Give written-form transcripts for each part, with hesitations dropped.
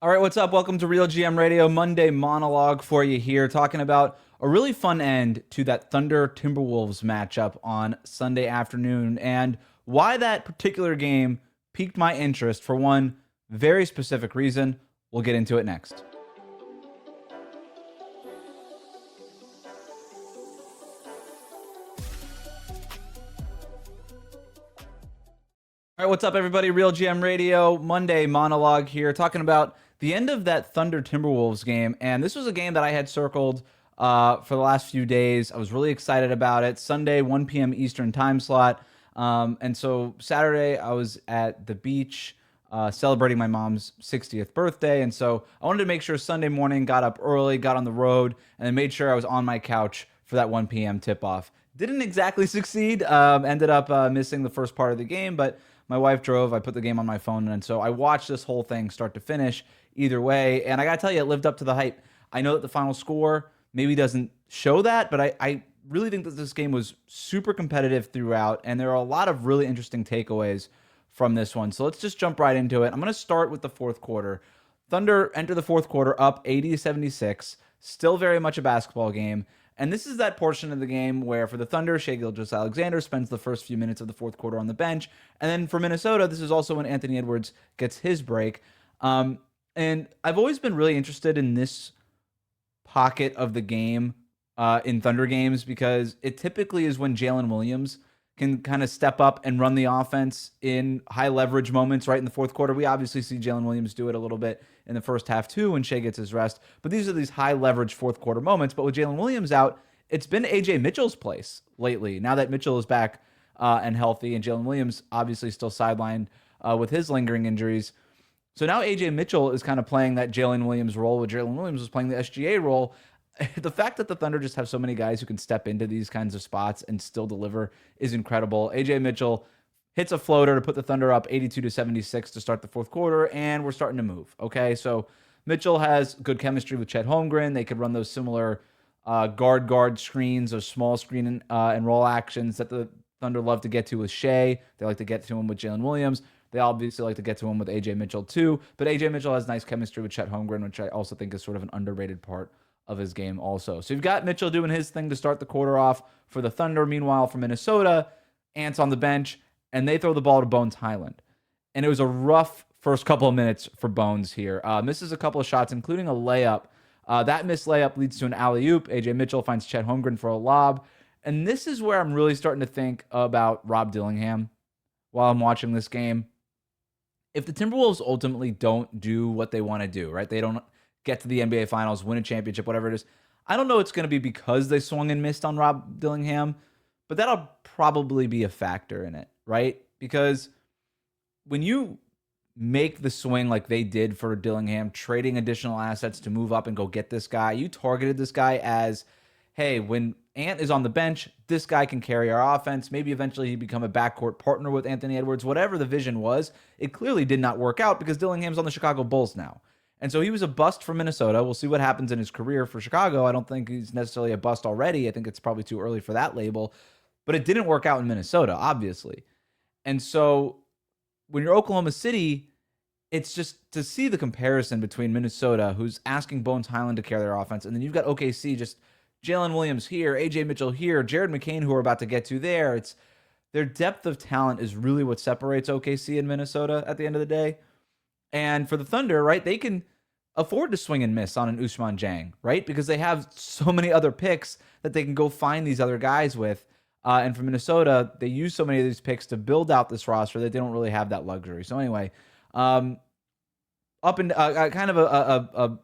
All right, what's up? Welcome to Real GM Radio Monday monologue for you here, talking about a really fun end to that Thunder-Timberwolves matchup on Sunday afternoon and why that particular game piqued my interest for one very specific reason. We'll get into it next. All right, what's up, everybody? Real GM Radio Monday monologue here, talking about the end of that Thunder Timberwolves game. And this was a game that I had circled for the last few days. I was really excited about it. Sunday, 1 p.m. Eastern time slot. And so Saturday, I was at the beach celebrating my mom's 60th birthday. And so I wanted to make sure Sunday morning, got up early, got on the road, and then made sure I was on my couch for that 1 p.m. tip-off. Didn't exactly succeed. Ended up missing the first part of the game, but my wife drove. I put the game on my phone, and so I watched this whole thing start to finish either way. And I got to tell you, it lived up to the hype. I know that the final score maybe doesn't show that, but I really think that this game was super competitive throughout, and there are a lot of really interesting takeaways from this one. So let's just jump right into it. I'm going to start with the fourth quarter. Thunder enter the fourth quarter up 80-76, still very much a basketball game. And this is that portion of the game where for the Thunder, Shai Gilgeous-Alexander spends the first few minutes of the fourth quarter on the bench. And then for Minnesota, this is also when Anthony Edwards gets his break. And I've always been really interested in this pocket of the game in Thunder games because it typically is when Jalen Williams can kind of step up and run the offense in high leverage moments right in the fourth quarter. We obviously see Jalen Williams do it a little bit in the first half too when Shai gets his rest. But these are these high leverage fourth quarter moments. But with Jalen Williams out, it's been AJ Mitchell's place lately. Now that Mitchell is back and healthy, and Jalen Williams obviously still sidelined with his lingering injuries. So now AJ Mitchell is kind of playing that Jalen Williams role, where Jalen Williams was playing the SGA role. The fact that the Thunder just have so many guys who can step into these kinds of spots and still deliver is incredible. AJ Mitchell hits a floater to put the Thunder up 82-76 to start the fourth quarter, and we're starting to move. Okay, so Mitchell has good chemistry with Chet Holmgren. They could run those similar guard screens, those small screen and roll actions that the Thunder love to get to with Shai. They like to get to him with Jalen Williams. They obviously like to get to him with AJ Mitchell too, but AJ Mitchell has nice chemistry with Chet Holmgren, which I also think is sort of an underrated part of his game also. So you've got Mitchell doing his thing to start the quarter off for the Thunder. Meanwhile, for Minnesota, Ant's on the bench, and they throw the ball to Bones Highland. And it was a rough first couple of minutes for Bones here. Misses a couple of shots, including a layup. That missed layup leads to an alley-oop. AJ Mitchell finds Chet Holmgren for a lob. And this is where I'm really starting to think about Rob Dillingham while I'm watching this game. If the Timberwolves ultimately don't do what they want to do, right? They don't get to the NBA Finals, win a championship, whatever it is. I don't know it's going to be because they swung and missed on Rob Dillingham, but that'll probably be a factor in it, right? Because when you make the swing like they did for Dillingham, trading additional assets to move up and go get this guy, you targeted this guy as, hey, when Ant is on the bench, this guy can carry our offense. Maybe eventually he'd become a backcourt partner with Anthony Edwards. Whatever the vision was, it clearly did not work out because Dillingham's on the Chicago Bulls now. And so he was a bust for Minnesota. We'll see what happens in his career for Chicago. I don't think he's necessarily a bust already. I think it's probably too early for that label. But it didn't work out in Minnesota, obviously. And so when you're Oklahoma City, it's just to see the comparison between Minnesota, who's asking Bones Highland to carry their offense, and then you've got OKC, just Jalen Williams here, AJ Mitchell here, Jared McCain, who we're about to get to there. It's their depth of talent is really what separates OKC and Minnesota at the end of the day. And for the Thunder, right, they can afford to swing and miss on an Ousmane Dieng, right? Because they have so many other picks that they can go find these other guys with. And for Minnesota, they use so many of these picks to build out this roster that they don't really have that luxury. So anyway, up and kind of a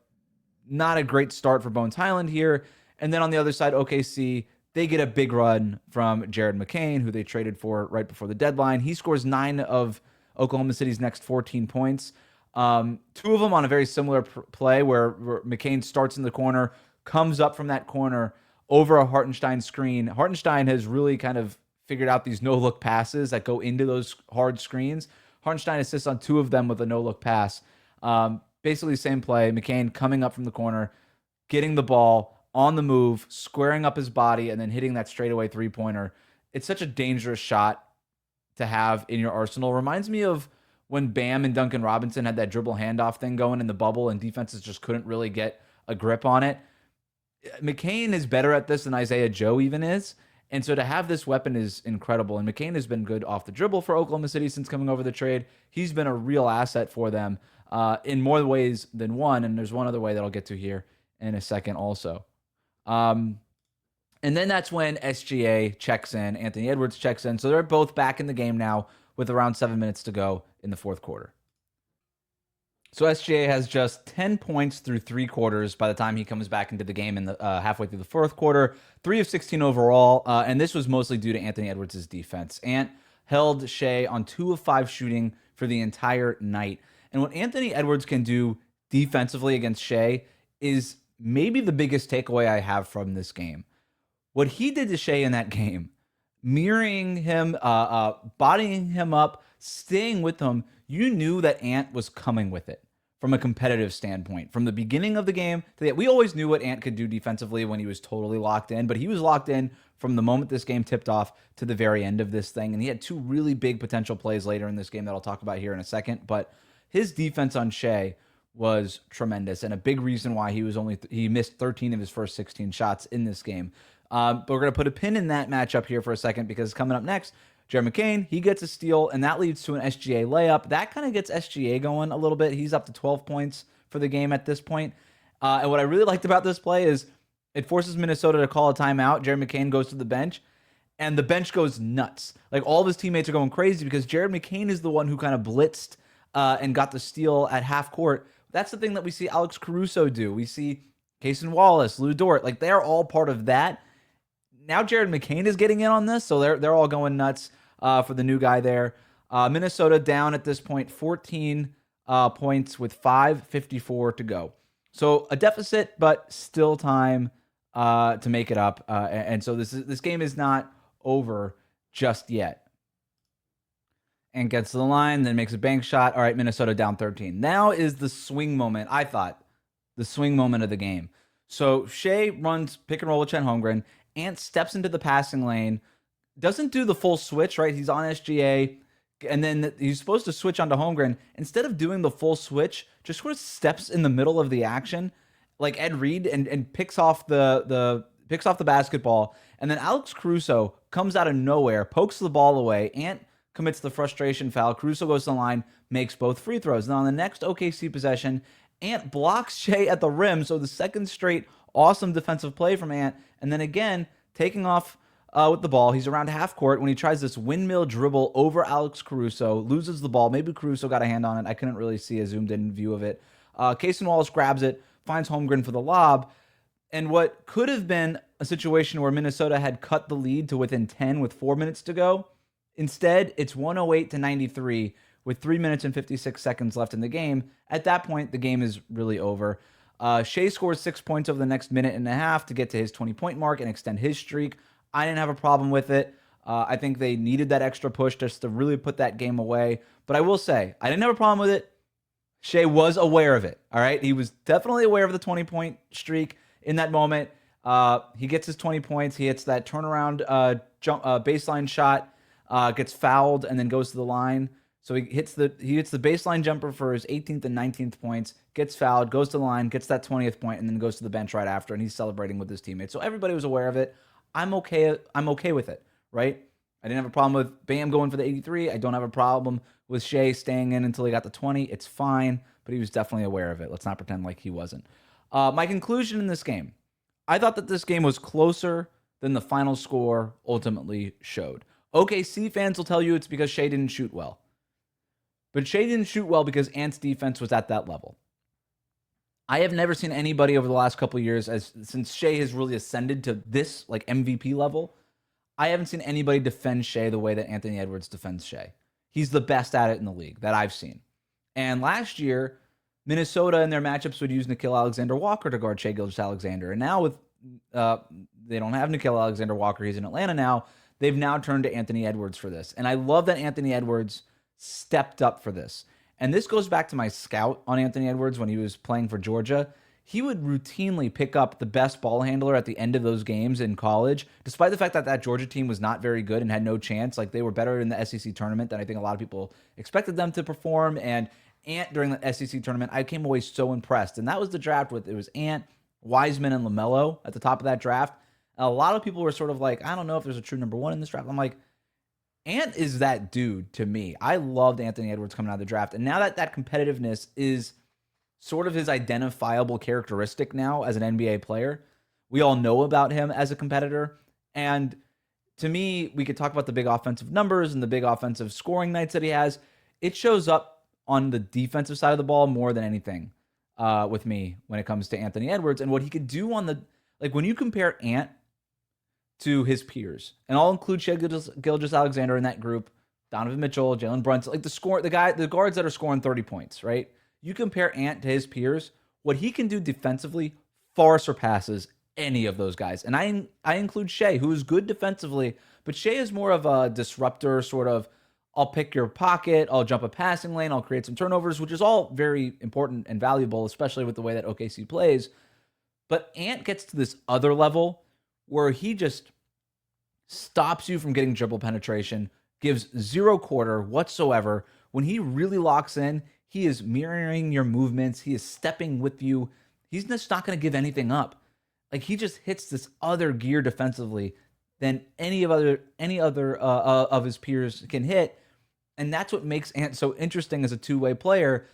not a great start for Bones Highland here. And then on the other side, OKC, they get a big run from Jared McCain, who they traded for right before the deadline. He scores 9 of Oklahoma City's next 14 points. 2 of them on a very similar play where McCain starts in the corner, comes up from that corner over a Hartenstein screen. Hartenstein has really kind of figured out these no-look passes that go into those hard screens. Hartenstein assists on 2 of them with a no-look pass. Basically same play. McCain coming up from the corner, getting the ball on the move, squaring up his body, and then hitting that straightaway three-pointer. It's such a dangerous shot to have in your arsenal. Reminds me of when Bam and Duncan Robinson had that dribble handoff thing going in the bubble and defenses just couldn't really get a grip on it. McCain is better at this than Isaiah Joe even is. And so to have this weapon is incredible. And McCain has been good off the dribble for Oklahoma City since coming over the trade. He's been a real asset for them in more ways than one. And there's one other way that I'll get to here in a second also. And then that's when SGA checks in, Anthony Edwards checks in. So they're both back in the game now with around 7 minutes to go in the fourth quarter. So SGA has just 10 points through 3 quarters by the time he comes back into the game in the halfway through the fourth quarter. 3 of 16 overall, and this was mostly due to Anthony Edwards' defense. Ant held Shai on 2 of 5 shooting for the entire night. And what Anthony Edwards can do defensively against Shai is maybe the biggest takeaway I have from this game. What he did to Shai in that game, mirroring him, bodying him up, staying with him, you knew that Ant was coming with it from a competitive standpoint. From the beginning of the game, we always knew what Ant could do defensively when he was totally locked in, but he was locked in from the moment this game tipped off to the very end of this thing, and he had 2 really big potential plays later in this game that I'll talk about here in a second, but his defense on Shai was tremendous, and a big reason why he missed 13 of his first 16 shots in this game. But we're going to put a pin in that matchup here for a second because coming up next, Jared McCain, he gets a steal, and that leads to an SGA layup. That kind of gets SGA going a little bit. He's up to 12 points for the game at this point. And what I really liked about this play is it forces Minnesota to call a timeout. Jared McCain goes to the bench, and the bench goes nuts. Like, all of his teammates are going crazy because Jared McCain is the one who kind of blitzed and got the steal at half court. That's the thing that we see Alex Caruso do. We see Cason Wallace, Lou Dort. Like, they're all part of that. Now Jared McCain is getting in on this, so they're all going nuts for the new guy there. Minnesota down at this point 14 points with 5:54 to go. So a deficit, but still time to make it up. And so this game is not over just yet. And gets to the line, then makes a bank shot. All right, Minnesota down 13. Now is the swing moment, I thought. The swing moment of the game. So Shai runs pick and roll with Chet Holmgren. Ant steps into the passing lane, doesn't do the full switch, right? He's on SGA, and then he's supposed to switch onto Holmgren. Instead of doing the full switch, just sort of steps in the middle of the action, like Ed Reed, and picks off the basketball. And then Alex Caruso comes out of nowhere, pokes the ball away. Ant commits the frustration foul. Caruso goes to the line, makes both free throws. Now on the next OKC possession, Ant blocks Shai at the rim, so the second straight awesome defensive play from Ant. And then again, taking off with the ball. He's around half court when he tries this windmill dribble over Alex Caruso, loses the ball. Maybe Caruso got a hand on it. I couldn't really see a zoomed-in view of it. Cason Wallace grabs it, finds Holmgren for the lob. And what could have been a situation where Minnesota had cut the lead to within 10 with 4 minutes to go, instead, it's 108-93 with 3 minutes and 56 seconds left in the game. At that point, the game is really over. Shai scores 6 points over the next minute and a half to get to his 20-point mark and extend his streak. I didn't have a problem with it. I think they needed that extra push just to really put that game away. But I will say, I didn't have a problem with it. Shai was aware of it, all right? He was definitely aware of the 20-point streak in that moment. He gets his 20 points. He hits that turnaround baseline shot, gets fouled, and then goes to the line. So he hits the baseline jumper for his 18th and 19th points, gets fouled, goes to the line, gets that 20th point, and then goes to the bench right after, and he's celebrating with his teammates. So everybody was aware of it. I'm okay with it, right? I didn't have a problem with Bam going for the 83. I don't have a problem with Shai staying in until he got the 20. It's fine, but he was definitely aware of it. Let's not pretend like he wasn't. My conclusion in this game, I thought that this game was closer than the final score ultimately showed. OKC fans will tell you it's because Shai didn't shoot well. But Shai didn't shoot well because Ant's defense was at that level. I have never seen anybody over the last couple of years, since Shai has really ascended to this like MVP level, I haven't seen anybody defend Shai the way that Anthony Edwards defends Shai. He's the best at it in the league that I've seen. And last year, Minnesota in their matchups would use Nickeil Alexander-Walker to guard Shai Gilgeous-Alexander. And now with they don't have Nickeil Alexander-Walker, he's in Atlanta now, they've now turned to Anthony Edwards for this. And I love that Anthony Edwards stepped up for this. And this goes back to my scout on Anthony Edwards when he was playing for Georgia. he would routinely pick up the best ball handler at the end of those games in college, despite the fact that that Georgia team was not very good and had no chance. Like, they were better in the SEC tournament than I think a lot of people expected them to perform. And Ant during the SEC tournament, I came away so impressed. And that was the draft with, it was Ant, Wiseman, and LaMelo at the top of that draft. And a lot of people were sort of like, I don't know if there's a true number one in this draft. I'm like, Ant is that dude to me. I loved Anthony Edwards coming out of the draft. And now that that competitiveness is sort of his identifiable characteristic now as an NBA player, we all know about him as a competitor. And to me, we could talk about the big offensive numbers and the big offensive scoring nights that he has. It shows up on the defensive side of the ball more than anything with me when it comes to Anthony Edwards and what he could do on the, like, when you compare Ant to his peers, and I'll include Shai Gilgeous-Alexander in that group, Donovan Mitchell, Jalen Brunson, like the guards that are scoring 30 points, right? You compare Ant to his peers, what he can do defensively far surpasses any of those guys. And I include Shai, who is good defensively, but Shai is more of a disruptor, sort of, I'll pick your pocket, I'll jump a passing lane, I'll create some turnovers, which is all very important and valuable, especially with the way that OKC plays. But Ant gets to this other level where he just stops you from getting dribble penetration, gives zero quarter whatsoever. When he really locks in, he is mirroring your movements. He is stepping with you. He's just not going to give anything up. Like, he just hits this other gear defensively than any other of his peers can hit. And that's what makes Ant so interesting as a two-way player.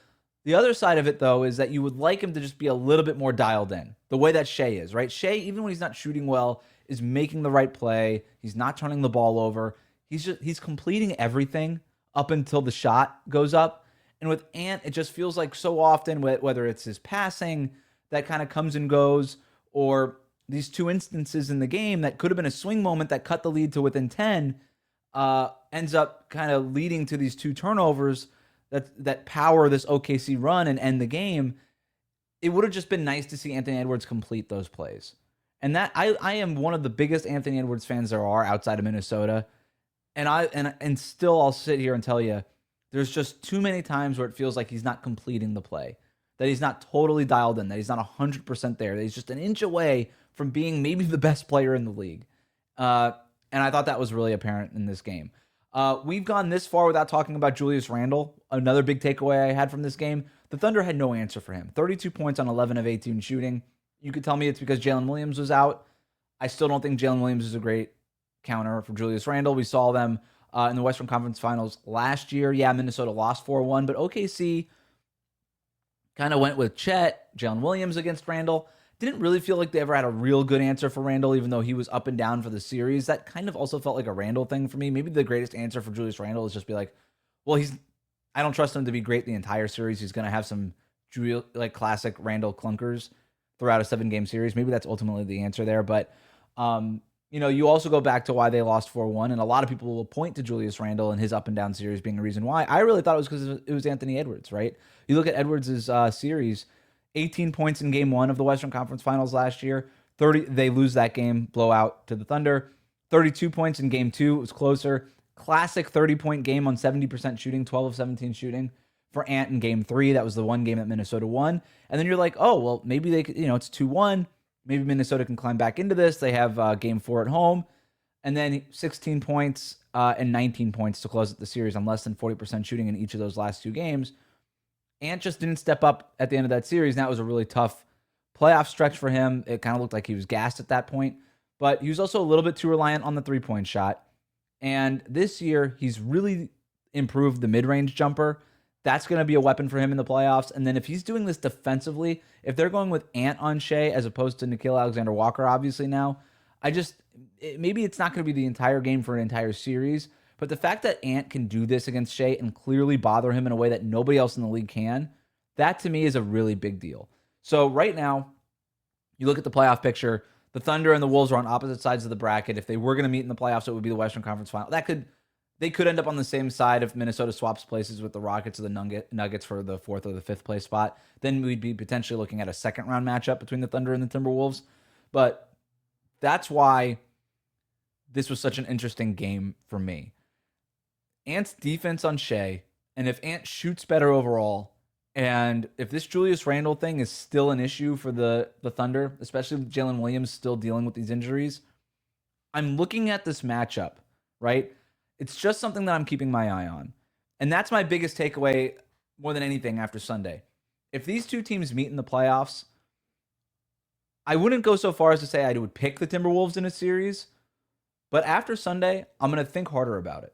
The other side of it, though, is that you would like him to just be a little bit more dialed in, the way that Shai is, right? Shai, even when he's not shooting well, is making the right play. He's not turning the ball over. He's completing everything up until the shot goes up. And with Ant, it just feels like so often, whether it's his passing that kind of comes and goes, or these two instances in the game that could have been a swing moment that cut the lead to within 10, ends up kind of leading to these two turnovers that power this OKC run and end the game. It would have just been nice to see Anthony Edwards complete those plays. And that I am one of the biggest Anthony Edwards fans there are outside of Minnesota. And still I'll sit here and tell you, there's just too many times where it feels like he's not completing the play, that he's not totally dialed in, that he's not 100% there, that he's just an inch away from being maybe the best player in the league. And I thought that was really apparent in this game. We've gone this far without talking about Julius Randle. Another big takeaway I had from this game, the Thunder had no answer for him. 32 points on 11 of 18 shooting. You could tell me it's because Jalen Williams was out. I still don't think Jalen Williams is a great counter for Julius Randle. We saw them in the Western Conference Finals last year. Yeah, Minnesota lost 4-1, but OKC kind of went with Chet, Jalen Williams against Randle. Didn't really feel like they ever had a real good answer for Randle, even though he was up and down for the series. That kind of also felt like a Randle thing for me. Maybe the greatest answer for Julius Randle is just be like, well, I don't trust him to be great the entire series. He's going to have some classic Randle clunkers throughout a 7-game series. Maybe that's ultimately the answer there. But, you also go back to why they lost 4-1, and a lot of people will point to Julius Randle and his up and down series being the reason why. I really thought it was because it was Anthony Edwards, right? You look at Edwards' series, 18 points in game 1 of the Western Conference Finals last year. They lose that game, blowout to the Thunder. 32 points in game 2. It was closer. Classic 30-point game on 70% shooting, 12 of 17 shooting for Ant in game 3. That was the one game that Minnesota won. And then you're like, oh, well, maybe they could, it's 2-1. Maybe Minnesota can climb back into this. They have game 4 at home. And then 16 points and 19 points to close the series on less than 40% shooting in each of those last 2 games. Ant just didn't step up at the end of that series. And that was a really tough playoff stretch for him. It kind of looked like he was gassed at that point. But he was also a little bit too reliant on the 3-point shot. And this year, he's really improved the mid-range jumper. That's going to be a weapon for him in the playoffs. And then if he's doing this defensively, if they're going with Ant on Shai as opposed to Nickeil Alexander-Walker, obviously now, maybe it's not going to be the entire game for an entire series, but the fact that Ant can do this against Shai and clearly bother him in a way that nobody else in the league can, that to me is a really big deal. So right now, you look at the playoff picture, the Thunder and the Wolves are on opposite sides of the bracket. If they were going to meet in the playoffs, it would be the Western Conference Final. They could end up on the same side if Minnesota swaps places with the Rockets or the Nuggets for the 4th or the 5th place spot. Then we'd be potentially looking at a second-round matchup between the Thunder and the Timberwolves. But that's why this was such an interesting game for me. Ant's defense on Shai, and if Ant shoots better overall, And if this Julius Randle thing is still an issue for the Thunder, especially with Jalen Williams still dealing with these injuries, I'm looking at this matchup, right? It's just something that I'm keeping my eye on. And that's my biggest takeaway more than anything after Sunday. If these two teams meet in the playoffs, I wouldn't go so far as to say I would pick the Timberwolves in a series, but after Sunday, I'm going to think harder about it.